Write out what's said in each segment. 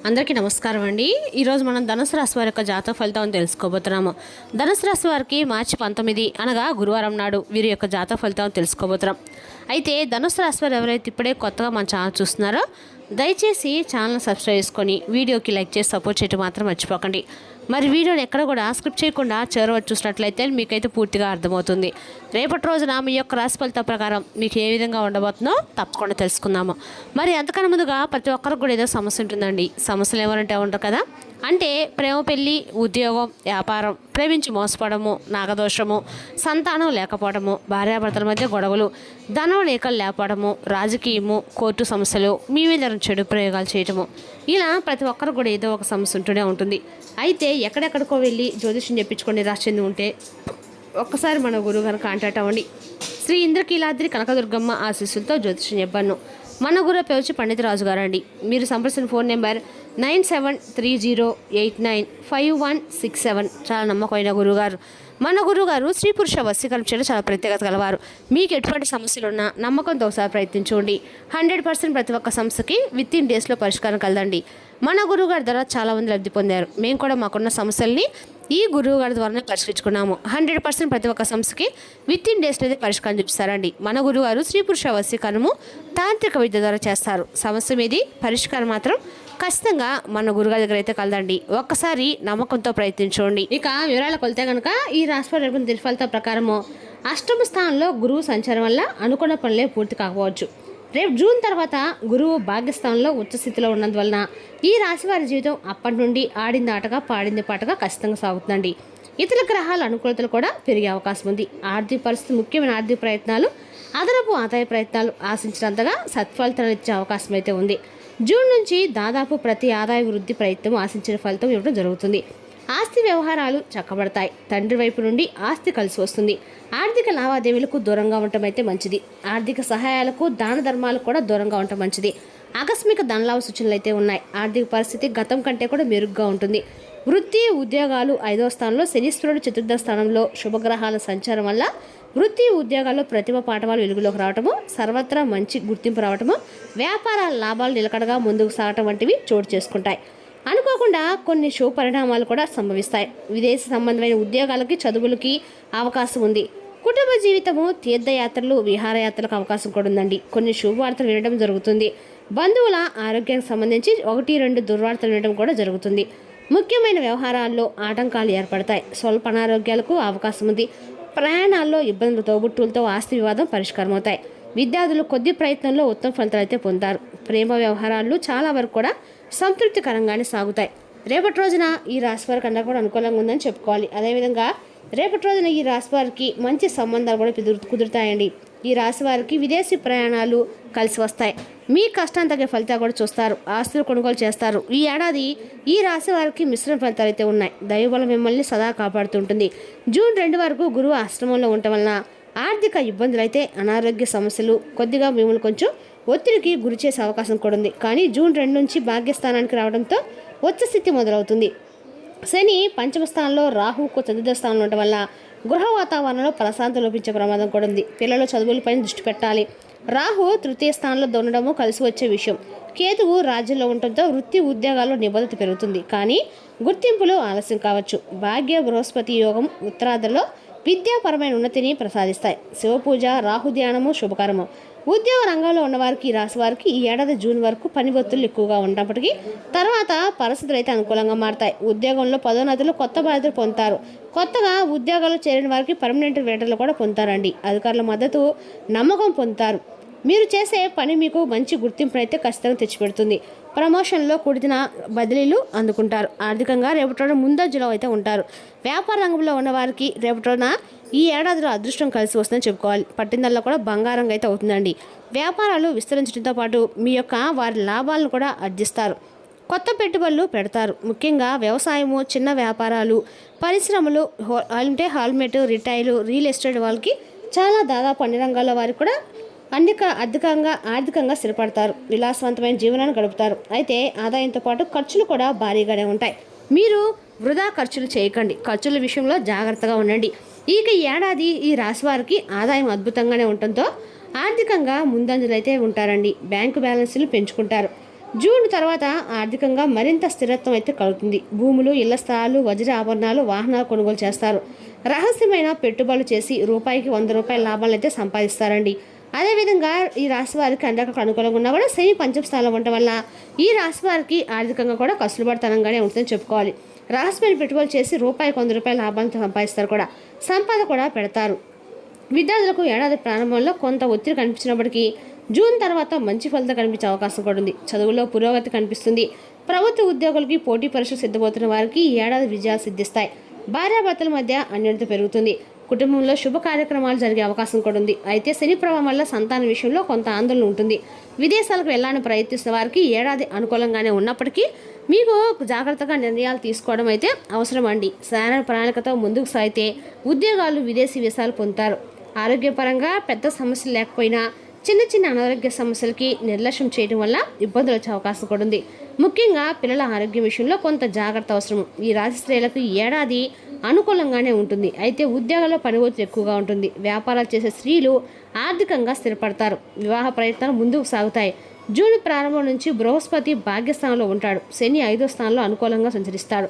అందరికీ నమస్కారం అండి. ఈరోజు మనం ధనుసు రాశి వారి యొక్క జాతక ఫలితాలను తెలుసుకోబోతున్నాము. ధనుసు రాశి వారికి మార్చి 19 అనగా గురువారం నాడు వీరి యొక్క జాతక ఫలితాలను తెలుసుకోబోతున్నాం. అయితే ధనుసు రాశి వారు ఎవరైతే ఇప్పుడే కొత్తగా మన ఛానల్ చూస్తున్నారో దయచేసి ఛానల్ సబ్స్క్రైబ్ చేసుకొని వీడియోకి లైక్ చేసి సపోర్ట్ చేయడం మాత్రం మర్చిపోకండి. మరి వీడియోని ఎక్కడ కూడా స్క్రిప్ట్ చేయకుండా చివరి చూసినట్లయితే మీకైతే పూర్తిగా అర్థమవుతుంది. రేపటి రోజున మీ యొక్క రాశి ఫలితం ప్రకారం మీకు ఏ విధంగా ఉండబోతుందో తప్పకుండా తెలుసుకుందాము. మరి అంతకన్నా ముందుగా ప్రతి ఒక్కరికి కూడా ఏదో సమస్య ఉంటుందండి. సమస్యలు ఎవరంటే ఉంటారు కదా, అంటే ప్రేమ, పెళ్ళి, ఉద్యోగం, వ్యాపారం, ప్రేమించి మోసపోవడము, నాగదోషము, సంతానం లేకపోవడము, భార్యాభర్తల మధ్య గొడవలు, ధనం లేఖలు లేకపోవడము, రాజకీయము, కోర్టు సమస్యలు, మీ మీద చెడు ప్రయోగాలు చేయటము, ఇలా ప్రతి ఒక్కరు కూడా ఏదో ఒక సమస్య ఉంటూనే ఉంటుంది. అయితే ఎక్కడెక్కడికో వెళ్ళి జ్యోతిష్యం చెప్పించుకొని రాసింది ఉంటే ఒక్కసారి మన గురువు గారు కాంటాక్ట్ అవ్వండి. శ్రీ ఇంద్రకీలాద్రి కనకదుర్గమ్మ ఆశీస్సులతో జ్యోతిష్యం చెప్పాను. మన గురువు పేరు పండిత రాజు గారు అండి. మీరు సంప్రదించిన ఫోన్ నెంబర్ 9730895167. చాలా నమ్మకమైన గురువుగారు. మన గురువుగారు స్త్రీ పురుష వశీకరణ చేయడం చాలా ప్రత్యేకత గలవారు. మీకు ఎటువంటి సమస్యలు ఉన్నా నమ్మకంతో ఒకసారి ప్రయత్నించండి. 100% ప్రతి ఒక్క సమస్యకి వితిన్ డేస్లో పరిష్కారం కలదండి. మన గురువుగారి ద్వారా చాలామంది లబ్ధి పొందారు. మేము కూడా మాకున్న సమస్యల్ని ఈ గురువుగారి ద్వారానే పరిష్కరించుకున్నాము. 100% ప్రతి ఒక్క సమస్యకి వితిన్ డేస్లో అయితే పరిష్కారం చూపిస్తారండి. మన గురువుగారు స్త్రీ పురుష వశీకరణము తాంత్రిక విద్య ద్వారా చేస్తారు. సమస్య మీది పరిష్కారం మాత్రం ఖచ్చితంగా మన గురుగారి దగ్గర అయితే కలదండి. ఒక్కసారి నమ్మకంతో ప్రయత్నించండి. ఇక వివరాలకు వెళ్తే కనుక ఈ రాశి దినఫలిత ప్రకారము అష్టమ స్థానంలో గురువు సంచారం వల్ల అనుకున్న పనులే పూర్తి కాకపోవచ్చు. రేపు జూన్ తర్వాత గురువు భాగ్యస్థానంలో ఉచ్చస్థితిలో ఉన్నందువలన ఈ రాశి వారి జీవితం అప్పటి నుండి ఆడింది ఆటగా పాడింది పాటగా ఖచ్చితంగా సాగుతుందండి. ఇతర గ్రహాల అనుకూలతలు కూడా పెరిగే అవకాశం ఉంది. ఆర్థిక పరిస్థితి, ముఖ్యమైన ఆర్థిక ప్రయత్నాలు, అదనపు ఆదాయ ప్రయత్నాలు ఆశించినంతగా సత్ఫలితాలు ఇచ్చే అవకాశం అయితే ఉంది. జూన్ నుంచి దాదాపు ప్రతి ఆదాయ వృద్ధి ప్రయత్నం ఆశించిన ఫలితం ఇవ్వడం జరుగుతుంది. ఆస్తి వ్యవహారాలు చక్కబడతాయి. తండ్రి వైపు నుండి ఆస్తి కలిసి వస్తుంది. ఆర్థిక లావాదేవీలకు దూరంగా ఉండటం అయితే మంచిది. ఆర్థిక సహాయాలకు, దాన ధర్మాలకు కూడా దూరంగా ఉండటం మంచిది. ఆకస్మిక ధనలాభ సూచనలు అయితే ఉన్నాయి. ఆర్థిక పరిస్థితి గతం కంటే కూడా మెరుగ్గా ఉంటుంది. వృత్తి, ఉద్యోగాలు 5వ స్థానంలో, శనీశ్వరుడు 4వ స్థానంలో శుభగ్రహాల సంచారం వల్ల వృత్తి, ఉద్యోగాల్లో ప్రతిభ పాఠవాలు వెలుగులోకి రావటము, సర్వత్రా మంచి గుర్తింపు రావటము, వ్యాపారాల లాభాలు నిలకడగా ముందుకు సాగటం వంటివి చోటు చేసుకుంటాయి. అనుకోకుండా కొన్ని శుభ పరిణామాలు కూడా సంభవిస్తాయి. విదేశీ సంబంధమైన ఉద్యోగాలకి, చదువులకి అవకాశం ఉంది. కుటుంబ జీవితము, తీర్థయాత్రలు, విహారయాత్రలకు అవకాశం కూడా ఉందండి. కొన్ని శుభవార్తలు వినడం జరుగుతుంది. బంధువుల ఆరోగ్యానికి సంబంధించి 1-2 దుర్వార్తలు వినడం కూడా జరుగుతుంది. ముఖ్యమైన వ్యవహారాల్లో ఆటంకాలు ఏర్పడతాయి. స్వల్ప అనారోగ్యాలకు అవకాశం ఉంది. ప్రయాణాల్లో ఇబ్బందులు, తోబుట్టులతో ఆస్తి వివాదం పరిష్కారం అవుతాయి. విద్యార్థులు కొద్ది ప్రయత్నంలో ఉత్తమ ఫలితాలు అయితే పొందారు. ప్రేమ వ్యవహారాలు చాలా వరకు కూడా సంతృప్తికరంగానే సాగుతాయి. రేపటి రోజున ఈ రాశి వారికి అన్నా కూడా అనుకూలంగా ఉందని చెప్పుకోవాలి. అదేవిధంగా రేపటి రోజున ఈ రాశి వారికి మంచి సంబంధాలు కూడా కుదురుతాయండి. ఈ రాశి వారికి విదేశీ ప్రయాణాలు కలిసి వస్తాయి. మీ కష్టాన్ని తగ్గ ఫలితాలు కూడా చూస్తారు. ఆస్తులు కొనుగోలు చేస్తారు. ఈ ఏడాది ఈ రాశి వారికి మిశ్రమ ఫలితాలు అయితే ఉన్నాయి. దైవబలం మిమ్మల్ని సదా కాపాడుతుంటుంది. జూన్ 2 వరకు గురువు ఆశ్రమంలో ఉండటం వలన ఆర్థిక ఇబ్బందులు అయితే, అనారోగ్య సమస్యలు కొద్దిగా మిమ్మల్ని కొంచెం ఒత్తిడికి గురి చేసే అవకాశం కూడా ఉంది. కానీ జూన్ 2 నుంచి భాగ్యస్థానానికి రావడంతో ఉచ్చస్థితి మొదలవుతుంది. శని 5వ స్థానంలో, రాహువుకు 4వ స్థానంలో ఉండటం వల్ల గృహ వాతావరణంలో ప్రశాంతత లోపించే ప్రమాదం కూడా ఉంది. పిల్లల చదువులపైన దృష్టి పెట్టాలి. రాహు 3వ స్థానంలో ఉండడము కలిసి వచ్చే విషయం. కేతువు రాజ్యంలో ఉండటంతో వృత్తి, ఉద్యోగాల్లో నిబద్ధత పెరుగుతుంది. కానీ గుర్తింపులో ఆలస్యం కావచ్చు. భాగ్య బృహస్పతి యోగం ఉత్తరార్ధంలో విద్యాపరమైన ఉన్నతిని ప్రసాదిస్తాయి. శివపూజ, రాహు ధ్యానము శుభకరము. ఉద్యోగ రంగంలో ఉన్నవారికి, రాశి వారికి ఈ ఏడాది జూన్ వరకు పని ఒత్తిళ్లు ఎక్కువగా ఉన్నప్పటికీ తర్వాత పరిస్థితులు అయితే అనుకూలంగా మారతాయి. ఉద్యోగంలో పదోన్నతులు, కొత్త బాధ్యతలు పొందుతారు. కొత్తగా ఉద్యోగాల్లో చేరిన వారికి పర్మనెంట్ వేటలు కూడా పొందుతారండి. అధికారుల మద్దతు, నమ్మకం పొందుతారు. మీరు చేసే పని మీకు మంచి గుర్తింపు అయితే ఖచ్చితంగా తెచ్చిపెడుతుంది. ప్రమోషన్లో కూడిన బదిలీలు అందుకుంటారు. ఆర్థికంగా రేపటి రోజున ముందంజలో అయితే ఉంటారు. వ్యాపార రంగంలో ఉన్నవారికి రేపటి రోజున ఈ ఏడాదిలో అదృష్టం కలిసి వస్తుందని చెప్పుకోవాలి. పట్టిందల్లా కూడా బంగారంగా అయితే అవుతుందండి. వ్యాపారాలు విస్తరించడంతో పాటు మీ యొక్క వారి లాభాలను కూడా ఆర్జిస్తారు. కొత్త పెట్టుబడులు పెడతారు. ముఖ్యంగా వ్యవసాయము, చిన్న వ్యాపారాలు, పరిశ్రమలు, అంటే హాల్మేట్, రిటైలు, రియల్ ఎస్టేట్ వాళ్ళకి చాలా దాదాపు అన్ని రంగాల వారికి కూడా ఆర్థికంగా స్థిరపడతారు. విలాసవంతమైన జీవనాన్ని గడుపుతారు. అయితే ఆదాయంతో పాటు ఖర్చులు కూడా భారీగానే ఉంటాయి. మీరు వృధా ఖర్చులు చేయకండి. ఖర్చుల విషయంలో జాగ్రత్తగా ఉండండి. ఇక ఈ ఏడాది ఈ రాశి వారికి ఆదాయం అద్భుతంగానే ఉండటంతో ఆర్థికంగా ముందంజలు అయితే ఉంటారండి. బ్యాంకు బ్యాలెన్స్లు పెంచుకుంటారు. జూన్ తర్వాత ఆర్థికంగా మరింత స్థిరత్వం అయితే కలుగుతుంది. భూములు, ఇళ్ల స్థలాలు, వజ్ర ఆభరణాలు, వాహనాలు కొనుగోలు చేస్తారు. రహస్యమైన పెట్టుబడులు చేసి రూపాయికి 100 రూపాయల లాభాలు అయితే సంపాదిస్తారండి. అదేవిధంగా ఈ రాశి వారికి అందరికీ అనుకూలంగా ఉన్నా కూడా శని పంచమ స్థానంలో ఉండటం వల్ల ఈ రాశి వారికి ఆర్థికంగా కూడా కసులుబడితనంగానే ఉంటుందని చెప్పుకోవాలి. రహస్యమైన పెట్టుబడులు చేసి రూపాయికి 100 రూపాయల లాభాలను సంపాదిస్తారు కూడా, సంపద కూడా పెడతారు. విద్యార్థులకు ఏడాది ప్రారంభంలో కొంత ఒత్తిడి కనిపించినప్పటికీ జూన్ తర్వాత మంచి ఫలితం కనిపించే అవకాశం కూడా ఉంది. చదువులో పురోగతి కనిపిస్తుంది. ప్రభుత్వ ఉద్యోగులకి పోటీ పరీక్షలు సిద్ధమవుతున్న వారికి ఈ ఏడాది విజయాలు సిద్ధిస్తాయి. భార్యాభర్తల మధ్య అన్యోన్యత పెరుగుతుంది. కుటుంబంలో శుభ కార్యక్రమాలు జరిగే అవకాశం కూడా ఉంది. అయితే శని ప్రభావం వల్ల సంతాన విషయంలో కొంత ఆందోళన ఉంటుంది. విదేశాలకు వెళ్ళాలని ప్రయత్నిస్తున్న వారికి ఏడాది అనుకూలంగానే ఉన్నప్పటికీ మీకు జాగ్రత్తగా నిర్ణయాలు తీసుకోవడం అయితే అవసరం అండి. సరైన ప్రణాళికతో ముందుకు సాగితే ఉద్యోగాలు, విదేశీ వీసాలు పొందుతారు. ఆరోగ్యపరంగా పెద్ద సమస్యలు లేకపోయినా చిన్న చిన్న అనారోగ్య సమస్యలకి నిర్లక్ష్యం చేయడం వల్ల ఇబ్బందులు వచ్చే అవకాశం కూడా ఉంది. ముఖ్యంగా పిల్లల ఆరోగ్యం విషయంలో కొంత జాగ్రత్త అవసరం. ఈ రాశి స్త్రీలకు ఈ ఏడాది అనుకూలంగానే ఉంటుంది. అయితే ఉద్యోగాల్లో పని ఒత్తిడి ఎక్కువగా ఉంటుంది. వ్యాపారాలు చేసే స్త్రీలు ఆర్థికంగా స్థిరపడతారు. వివాహ ప్రయత్నాలు ముందుకు సాగుతాయి. జూన్ ప్రారంభం నుంచి బృహస్పతి భాగ్యస్థానంలో ఉంటాడు. శని 5వ స్థానంలో అనుకూలంగా సంచరిస్తాడు.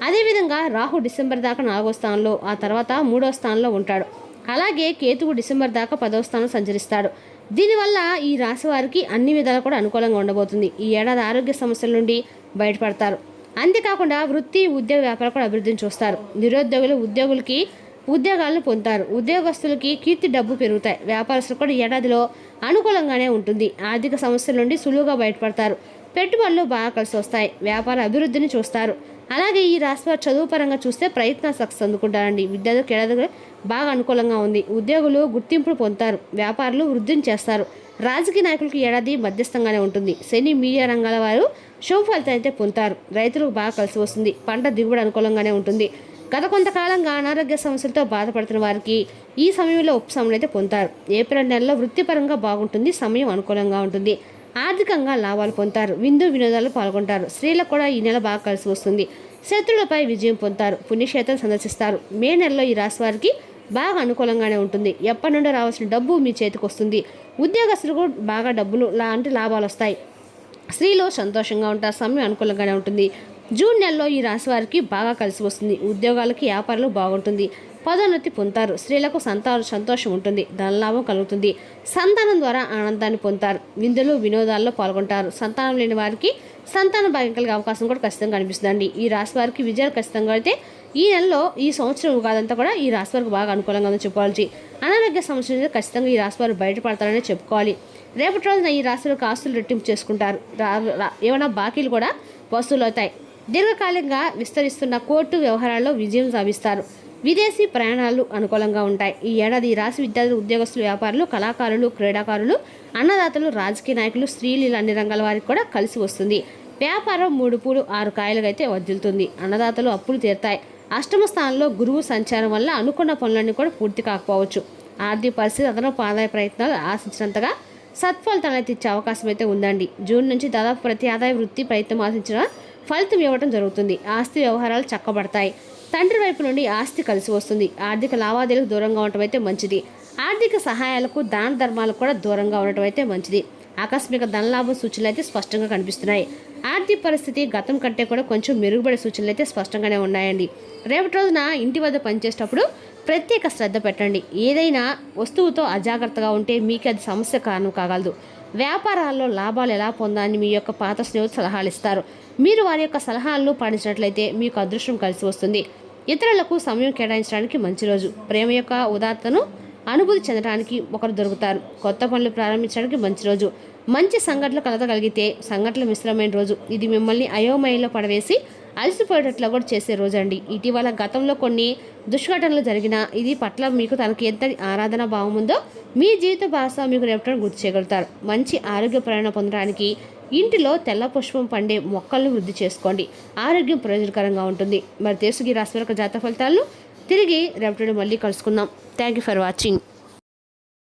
అదేవిధంగా రాహు డిసెంబర్ దాకా 4వ స్థానంలో, ఆ తర్వాత 3వ స్థానంలో ఉంటాడు. అలాగే కేతువు డిసెంబర్ దాకా 10వ స్థానం సంచరిస్తాడు. దీనివల్ల ఈ రాశి వారికి అన్ని విధాలు కూడా అనుకూలంగా ఉండబోతుంది. ఈ ఏడాది ఆరోగ్య సమస్యల నుండి బయటపడతారు. అంతేకాకుండా వృత్తి, ఉద్యోగ వ్యాపారం కూడా అభివృద్ధిని చూస్తారు. నిరుద్యోగులు ఉద్యోగులకి ఉద్యోగాలను పొందుతారు. ఉద్యోగస్తులకి కీర్తి, డబ్బు పెరుగుతాయి. వ్యాపారస్తులు కూడా ఏడాదిలో అనుకూలంగానే ఉంటుంది. ఆర్థిక సమస్యల నుండి సులువుగా బయటపడతారు. పెట్టుబడులు బాగా కలిసి వస్తాయి. వ్యాపార అభివృద్ధిని చూస్తారు. అలాగే ఈ రాశి వారు చదువు పరంగా చూస్తే ప్రయత్నాలు సక్సెస్ అందుకుంటారండి. విద్యార్థులకు ఏడాది బాగా అనుకూలంగా ఉంది. ఉద్యోగులు గుర్తింపులు పొందుతారు. వ్యాపారులు వృద్ధిని చేస్తారు. రాజకీయ నాయకులకి ఏడాది మధ్యస్థంగానే ఉంటుంది. శని, మీడియా రంగాల వారు శుభ ఫలితం అయితే పొందుతారు. రైతులకు బాగా కలిసి వస్తుంది. పంట దిగుబడి అనుకూలంగానే ఉంటుంది. గత కొంతకాలంగా అనారోగ్య సమస్యలతో బాధపడుతున్న వారికి ఈ సమయంలో ఉపశమనం అయితే పొందుతారు. ఏప్రిల్ నెలలో వృత్తిపరంగా బాగుంటుంది. సమయం అనుకూలంగా ఉంటుంది. ఆర్థికంగా లాభాలు పొందుతారు. విందు వినోదాలు పాల్గొంటారు. స్త్రీలకు కూడా ఈ నెల బాగా కలిసి వస్తుంది. శత్రువులపై విజయం పొందుతారు. పుణ్యక్షేత్రం సందర్శిస్తారు. మే నెలలో ఈ రాశి వారికి బాగా అనుకూలంగానే ఉంటుంది. ఎప్పటి నుండో రావాల్సిన డబ్బు మీ చేతికి వస్తుంది. ఉద్యోగస్తులకు బాగా డబ్బులు లాంటి లాభాలు వస్తాయి. స్త్రీలు సంతోషంగా ఉంటారు. సమయం అనుకూలంగానే ఉంటుంది. జూన్ నెలలో ఈ రాశి వారికి బాగా కలిసి వస్తుంది. ఉద్యోగాలకి, వ్యాపారాలు బాగుంటుంది. పదోన్నతి పొందుతారు. స్త్రీలకు సంతోషం ఉంటుంది. ధనలాభం కలుగుతుంది. సంతానం ద్వారా ఆనందాన్ని పొందుతారు. విందులు, వినోదాల్లో పాల్గొంటారు. సంతానం లేని వారికి సంతాన భాగ్యం కలిగే అవకాశం కూడా ఖచ్చితంగా కనిపిస్తుందండి. ఈ రాశి వారికి విజయాలు ఖచ్చితంగా అయితే ఈ నెలలో, ఈ సంవత్సరం ఉగాదంతా కూడా ఈ రాశి వారికి బాగా అనుకూలంగా ఉందని చెప్పుకోవాలి. అనారోగ్య సమస్యలు ఖచ్చితంగా ఈ రాశి వారు బయటపడతారని చెప్పుకోవాలి. రేపటి రోజున ఈ రాశి వారికి ఆస్తులు రెట్టింపు చేసుకుంటారు. ఏమైనా బాకీలు కూడా వసూలు అవుతాయి. దీర్ఘకాలికంగా విస్తరిస్తున్న కోర్టు వ్యవహారాల్లో విజయం సాధిస్తారు. విదేశీ ప్రయాణాలు అనుకూలంగా ఉంటాయి. ఈ ఏడాది ఈ రాశి విద్యార్థులు, ఉద్యోగస్తులు, వ్యాపారులు, కళాకారులు, క్రీడాకారులు, అన్నదాతలు, రాజకీయ నాయకులు, స్త్రీలు ఇలా అన్ని రంగాల వారికి కూడా కలిసి వస్తుంది. వ్యాపారం 3 పూలు 6 కాయలుగా అయితే వదులుతుంది. అన్నదాతలు అప్పులు తీరుతాయి. అష్టమ స్థానంలో గురువు సంచారం వల్ల అనుకున్న పనులన్నీ కూడా పూర్తి కాకపోవచ్చు. ఆర్థిక పరిస్థితి, అదనపు ఆదాయ ప్రయత్నాలు ఆశించినంతగా సత్ఫలితాలు అయితే ఇచ్చే అవకాశం అయితే ఉందండి. జూన్ నుంచి దాదాపు ప్రతి ఆదాయ వృత్తి ప్రయత్నం ఆశించిన ఫలితం ఇవ్వడం జరుగుతుంది. ఆస్తి వ్యవహారాలు చక్కబడతాయి. తండ్రి వైపు నుండి ఆస్తి కలిసి వస్తుంది. ఆర్థిక లావాదేవీలకు దూరంగా ఉండటం అయితే మంచిది. ఆర్థిక సహాయాలకు, దాన ధర్మాలకు కూడా దూరంగా ఉండటం అయితే మంచిది. ఆకస్మిక ధనలాభం సూచనలు అయితే స్పష్టంగా కనిపిస్తున్నాయి. ఆర్థిక పరిస్థితి గతం కంటే కూడా కొంచెం మెరుగుపడే సూచనలు అయితే స్పష్టంగానే ఉన్నాయండి. రేపటి రోజున ఇంటి వద్ద పనిచేసేటప్పుడు ప్రత్యేక శ్రద్ధ పెట్టండి. ఏదైనా వస్తువుతో అజాగ్రత్తగా ఉంటే మీకు అది సమస్య కారణం కాగలదు. వ్యాపారాల్లో లాభాలు ఎలా పొందాలని మీ యొక్క పాత స్నేహితులు సలహాలు ఇస్తారు. మీరు వారి యొక్క సలహాలను పాటించినట్లయితే మీకు అదృష్టం కలిసి వస్తుంది. ఇతరులకు సమయం కేటాయించడానికి మంచి రోజు. ప్రేమ యొక్క ఉదాత్తను అనుభూతి చెందడానికి ఒకరు దొరుకుతారు. కొత్త పనులు ప్రారంభించడానికి మంచి రోజు. మంచి సంఘటనలు కలగగలిగితే సంఘటనలు మిశ్రమైన రోజు. ఇది మిమ్మల్ని అయోమయంలో పడవేసి అలసిపోయేటట్లు కూడా చేసే రోజు అండి. ఇటీవల గతంలో కొన్ని దుష్ఘటనలు జరిగినా ఇది పట్ల మీకు తనకి ఎంత ఆరాధన భావం ఉందో మీ జీవిత భాగస్వామి రేపటి గుర్తు చేయగలుగుతారు. మంచి ఆరోగ్య ప్రయాణం పొందడానికి ఇంటిలో తెల్ల పుష్పం పండే మొక్కలను వృద్ధి చేసుకోండి. ఆరోగ్యం ప్రయోజనకరంగా ఉంటుంది. మరి తెలుసుకి రాశి వారి జాతక ఫలితాలను తిరిగి రేపటి మళ్ళీ కలుసుకుందాం. Thank you for watching.